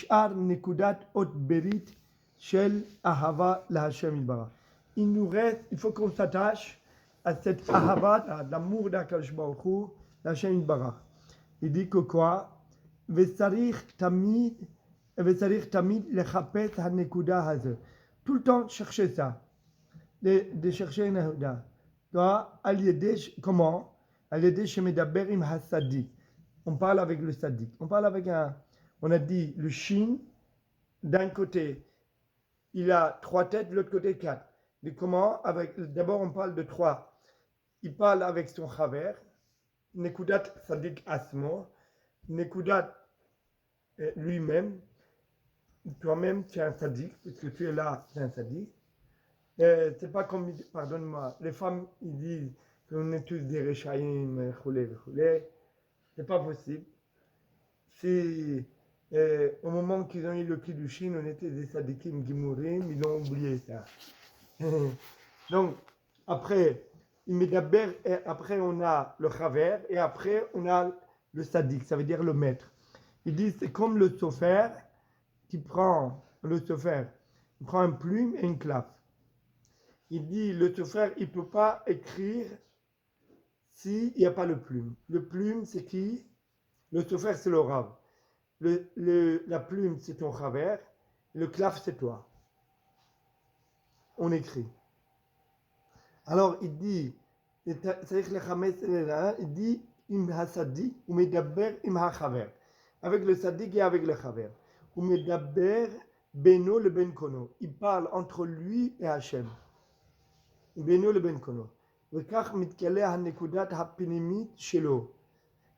Shar Nekudat Ot Berit Shel Ahava la Hashem Ilbara. Il nous reste, il faut qu'on s'attache à cette Ahava, à l'amour d'Akadosh Baruch Hu, la Hashem Ilbara. Il dit que quoi? Vesarich Tamid Lechapet HaNekuda Haze. Tout le temps chercher ça, de chercher une Nekuda. Comment? Al-Yedeh Shemedaber Im Hasadik. On parle avec le Sadik. On parle avec un. On a dit le Shin, d'un côté, il a 3 têtes, de l'autre côté 4. Mais comment? D'abord, on parle de 3. Il parle avec son Chaver, Nekudat Sadik Asmo, Nekudat lui-même. Toi-même, tu es un Sadik, puisque tu es là, tu es un Sadik. C'est pas comme, pardonne-moi, les femmes, ils disent qu'on est tous des Rechaïm, choulé. C'est pas possible. C'est. Au moment qu'ils ont eu le prix du Chine, on était des Sadikim Gimourim, ils ont oublié ça. Donc, après, après on a le Chaver, et après on a le Sadik, ça veut dire le maître. Il dit c'est comme le Sofer qui prend il prend une plume et une clave. Il dit le Sofer, il ne peut pas écrire s'il n'y a pas le plume. Le plume, c'est qui? Le Sofer, c'est le Rav. La plume, c'est ton Chaver. Le clave, c'est toi. On écrit. Alors, il dit, il dit, im hasadi, ou medaber im hachaver. Avec le sadik et avec le chaver. Ou medaber beno le ben kono. Il parle entre lui et Hachem. Beno le ben kono. Vekach mitkale hanekudat hapinimit shelo.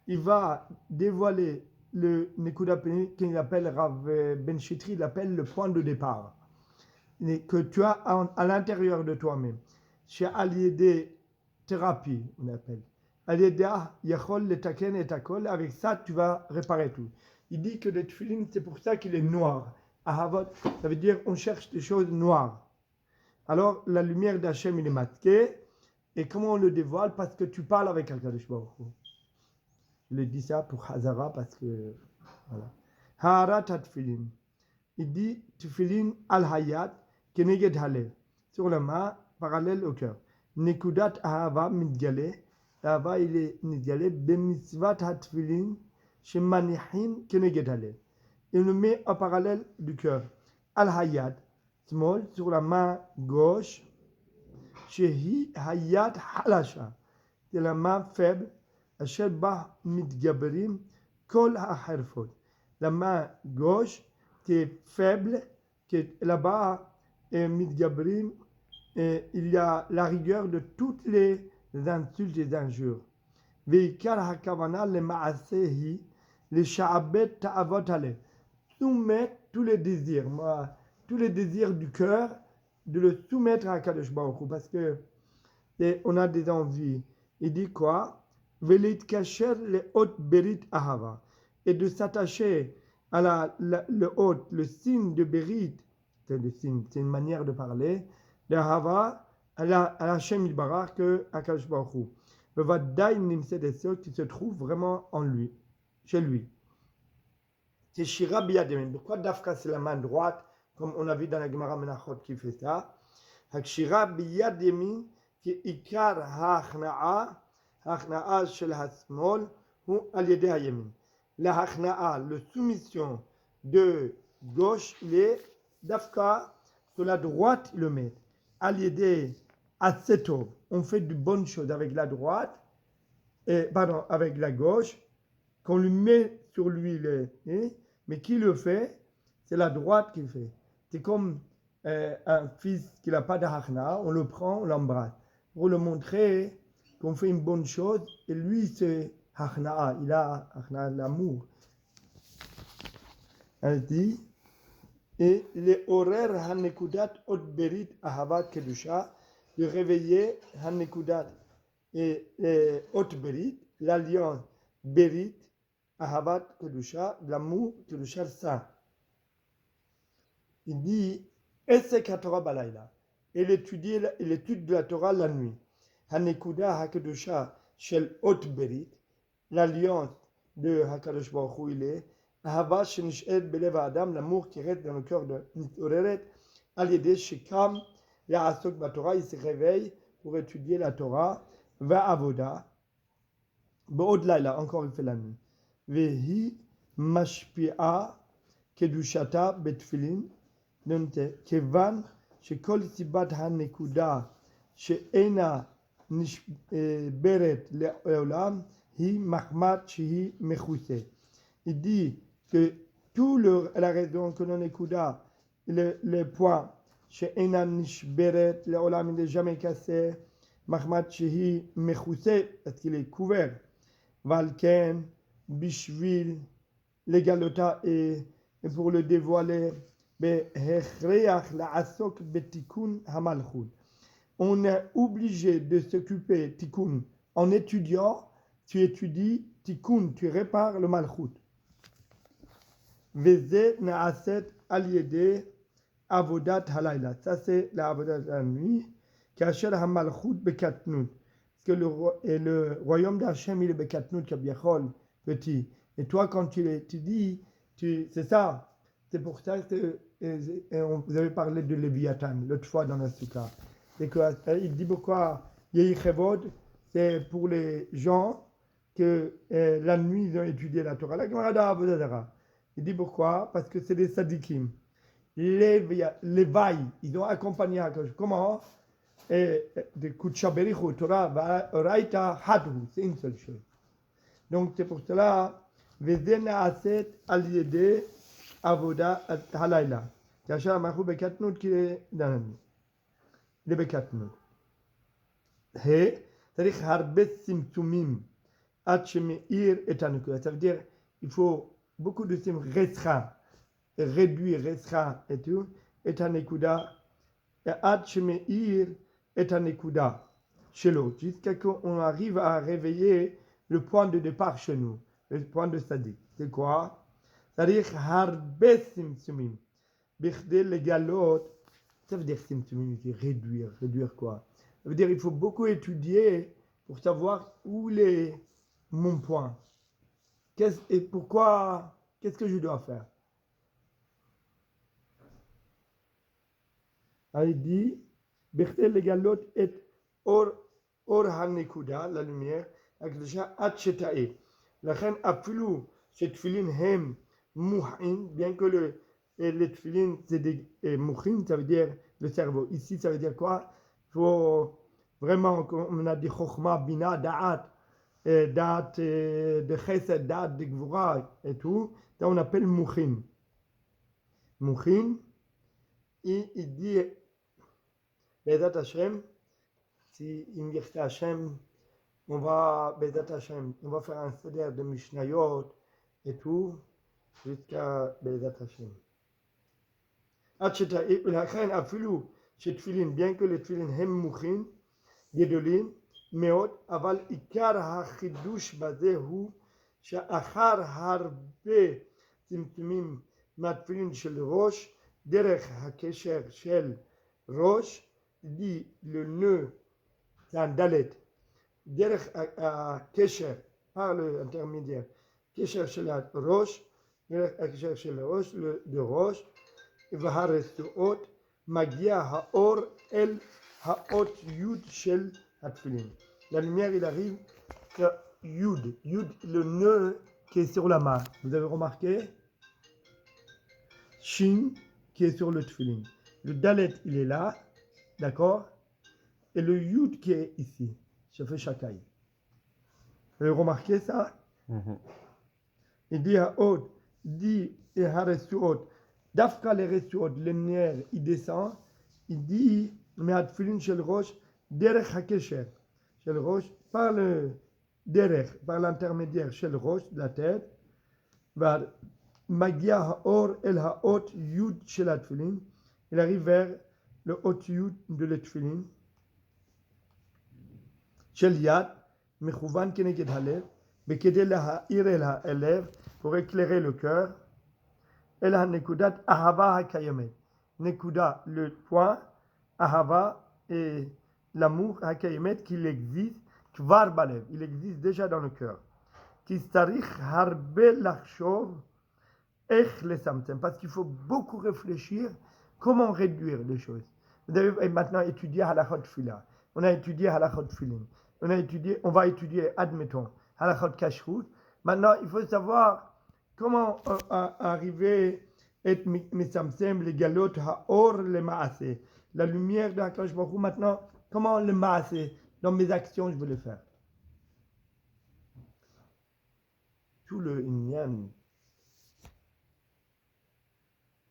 Il va dévoiler le Nekuda Penimit qu'il appelle Rav Ben Shitri, il appelle le point de départ. Que tu as à l'intérieur de toi-même. Chez Aliédé thérapie, on appelle. Aliédé Yachol le Taken et Takol, avec ça tu vas réparer tout. Il dit que le tefillin, c'est pour ça qu'il est noir. Ahavot, ça veut dire on cherche des choses noires. Alors la lumière d'Hachem, il est masquée. Et comment on le dévoile? Parce que tu parles avec Akadosh Baruch Hu. Je le dis ça pour Hazara parce que voilà. Harat Tefillin. Il dit Tefillin al-Hayat keneged halev. Sur la main, parallèle au cœur. Nekudat ahava mitgale. Ahava il est mitgale. Bemitzvat ha-Tefillin shemanihin keneged halev. Il le met en parallèle du cœur. Al-Hayat, small, sur la main gauche. Shehi hayat halasha. C'est la main faible. Asher bah mitgaberim kol ha-herfot. La main gauche qui est faible, qui est là-bas, et mitgaberim, et il y a la rigueur de toutes les insultes et injures. Veikar ha-kavana le ma'asehi le sha'abet ta'avot ale. Soumettre tous les désirs, tous les désirs du cœur, de le soumettre à Kadosh Baruch Hu, parce que on a des envies. Il dit quoi? Velit kacher le hot berit ahava, et de s'attacher à le hot, le signe de berit, c'est une manière de parler, de ahava, à la Hashem Ilbarach, que à Kadosh Baruch Hu. Le vadaï nimsed esot qui se trouve vraiment en lui, chez lui. C'est Shira biyademen. Pourquoi Dafka c'est la main droite, comme on a vu dans la Gemara Menachot qui fait ça? Shira biyademin qui ikar hachna'a shel hasmol ou al yedeh hayemin. La hachna'a, la soumission de gauche, il est Dafka sur la droite, il le met. Al yedeh asetov. On fait de bonnes choses avec la droite, avec la gauche, qu'on lui met sur lui mais qui le fait? C'est la droite qui le fait. C'est comme un fils qui n'a pas de hachna, on le prend, on l'embrasse. Pour le montrer qu'on fait une bonne chose, et lui c'est hachna, il a hachna, l'amour. Elle dit, et les horaires hanekudat ot berit ahavat kedusha, de réveiller hanekudat et ot berit, l'alliance berit, ahavat kedusha, l'amour kedusha saint. Il dit, Esek HaTorah balayla. Et l'étude de la Torah la nuit. Hanekuda HaKedusha Shel Ot Berit. L'alliance de HaKadosh Baruch Hu, il est Ahava shenish'et belev adam, l'amour qui reste dans le cœur de Nitoreret, al-yedeh shekam, ya'asok batorah, il se réveille pour étudier la Torah, va avoda, ba'od laila, encore il fait la nuit. Vehi mashpi'a kedushata betfilin, כיוון שכל סיבת הנקודה שאינה נשברת לעולם היא מחמת שהיא מכוסה. Il dit que toute la raison que l'on écouta, le point שאינה נשברת לעולם, il n'est jamais cassé, מחמת שהיא מכוסה, parce qu'il est couvert. ועל כן, בשביל לגלותה et pour le dévoiler, on est obligé de s'occuper tikkun. En étudiant, tu étudies tikkun, tu répares le malchut. Veze naaset al-yede avodat halayla. Ça c'est la avodat de la nuit. Kasher ha-malchut bekatnut. Parce que le royaume d'Hachem, il est bekatnut, kabiachol, petit. Et toi, quand tu l'étudies, c'est ça. C'est pour ça que vous avez parlé de Léviathan l'autre fois dans la Souka. Il dit pourquoi Yehi Chevod, c'est pour les gens que la nuit ils ont étudié la Torah. La Gemara d'Avodadara. Il dit pourquoi? Parce que c'est des sadikim. Les vailles, ils ont accompagné Akash. Comment? De Kutshaberichu, Torah, Raita Hadhu, c'est une seule chose. Donc c'est pour cela, Vezena Aset al-Yede Avoda halayla. Kasher marou bekatnut qui est dans la nuit. Le bekatnut. He, c'est-à-dire harbe simtumim ad shemeir et anukuda. Ça veut dire il faut beaucoup de sim restreint, réduire, restreint et tout. Et anukuda. Ad shemeir et anukuda. Chez l'autre. Jusqu'à ce qu'on arrive à réveiller le point de départ chez nous. Le point de Sadiq. C'est quoi? C'est-à-dire, harbe simtumim. Bichdé legalot. Ça veut dire simtumim, c'est réduire. Réduire quoi? Ça veut dire il faut beaucoup étudier pour savoir où est mon point. Et pourquoi? Qu'est-ce que je dois faire? Alors, il dit, Bichdé legalot et or hanekuda, la lumière, akdesha at shetae. La reine afilu, cette tfilin hem, mouhin, bien que les tfilin, c'est des mouhin, ça veut dire le cerveau. Ici, ça veut dire quoi? Il faut vraiment, on a dit chokhma, bina, da'at, da'at de chesed, da'at de gvura et tout. Ça, on appelle mouhin. Mouhin, il dit, Bezat Hashem, si il me dit Hashem, on va, Bezat Hashem, on va faire un seder de Mishnayot et tout, jusqu'à Bezat Hashem. ולכן אפילו שתפילין, bien que les תפילין הם מוחין, גדולים מאוד, אבל עיקר החידוש בזה הוא שאחר הרבה צמצומים מהתפילין של ראש, דרך הקשר של ראש, dit le nœud, c'est un dalet, דרך הקשר, par l'intermédiaire, קשר של הראש, דרך הקשר של הראש, de ראש, והרצועות מגיע האור אל האות יוד של התפילין. La lumière, il arrive que yud, yud, le nœud qui est sur la main. Vous avez remarqué? Shin qui est sur le tfilin. Le dalet, il est là, d'accord? Et le yud qui est ici. Je fais shakai. Vous avez remarqué ça? Il dit haot, dit haresuot. Dafka les resuot, le nerf, il descend. Il dit, mais atfilin shel rosh, derech hakesher. Shel rosh, par le derech, par l'intermédiaire shel rosh, de la tête. Va magia haor el haot yud shel atfilin. Il arrive vers le haut yud de l'atfilin. Shel yad, mechouvan keneged halev, bekede laha'ir el ha'elev, pour éclairer le cœur. El ha-nekudat ahava ha-kayemet. Nekuda, le point, ahava, et l'amour ha-kayemet, qu'il existe, kvar balev, il existe déjà dans le cœur. Ki starich harbe lachshov, Parce qu'il faut beaucoup réfléchir comment réduire les choses. Vous avez maintenant étudié Halachot Fila. On a étudié Halachot Filin. On va étudier, admettons, Halachot Kashrut. Maintenant, il faut savoir comment arriver et misamsem les galot haor le maase. La lumière de Hakadosh Baruch Hu, maintenant, comment le maase, dans mes actions, je veux le faire. Tout le inyan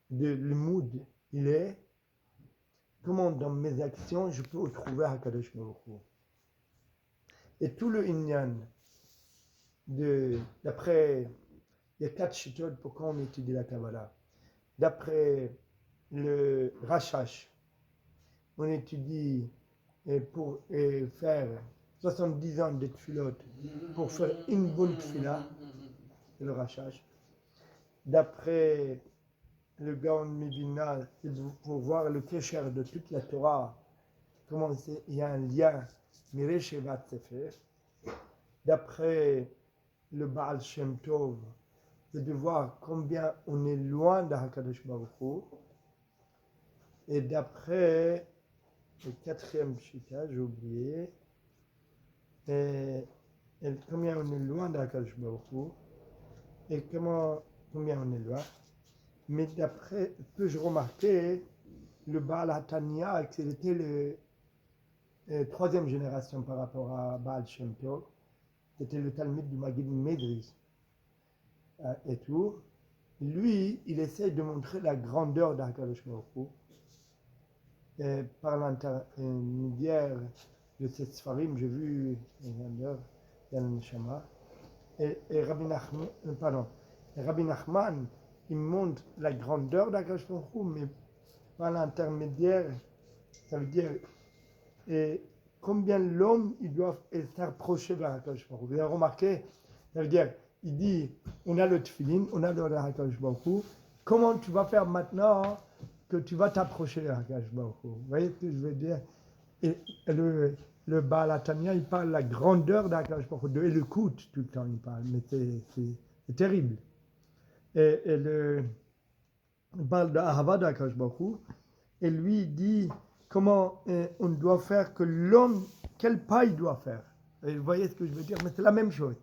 de l'imoud, il est comment dans mes actions je peux trouver Hakadosh Baruch Hu. Et tout le inyan d'après, il y a 4 chitotes pour quand on étudie la Kabbalah. D'après le Rashash, on étudie pour faire 70 ans de tfilotes pour faire une bonne tfila, le Rashash. D'après le Gaon Medina, pour voir le kécher de toute la Torah, comment il y a un lien, Mireshevat Sefer. D'après le Baal Shem Tov, c'est de voir combien on est loin de Hakadosh Baruch Hu. Et d'après le 4e chita, j'ai oublié, et combien on est loin de Hakadosh Baruch Hu, et combien on est loin. Mais d'après ce que je remarquais, le Baal Hatanya, c'était la 3e génération par rapport à Baal Shem Tov, c'était le Talmud du Maggid Medri et tout. Lui, il essaie de montrer la grandeur d'Hakadosh Baruch Hu. Par l'intermédiaire de ces Sfarim, j'ai vu la grandeur d'Al Neshama. Et Rabbi Nachman, il montre la grandeur d'Hakadosh Baruch Hu, mais par l'intermédiaire, ça veut dire combien l'homme il doit s'approcher vers Hakadosh Baruch Hu. Vous avez remarqué, ça veut dire, il dit, on a le tefillin, on a le Hakadosh Baruch Hu. Comment tu vas faire maintenant que tu vas t'approcher de Hakadosh Baruch Hu? Vous voyez ce que je veux dire? Et le Baal Hatanya, il parle de la grandeur d'Hakadosh Baruch Hu, de l'écoute tout le temps, il parle, mais c'est terrible. Et il parle d'Ahava d'Hakadosh Baruch Hu, et lui il dit comment on doit faire que l'homme, quel pas il doit faire. Et vous voyez ce que je veux dire? Mais c'est la même chose.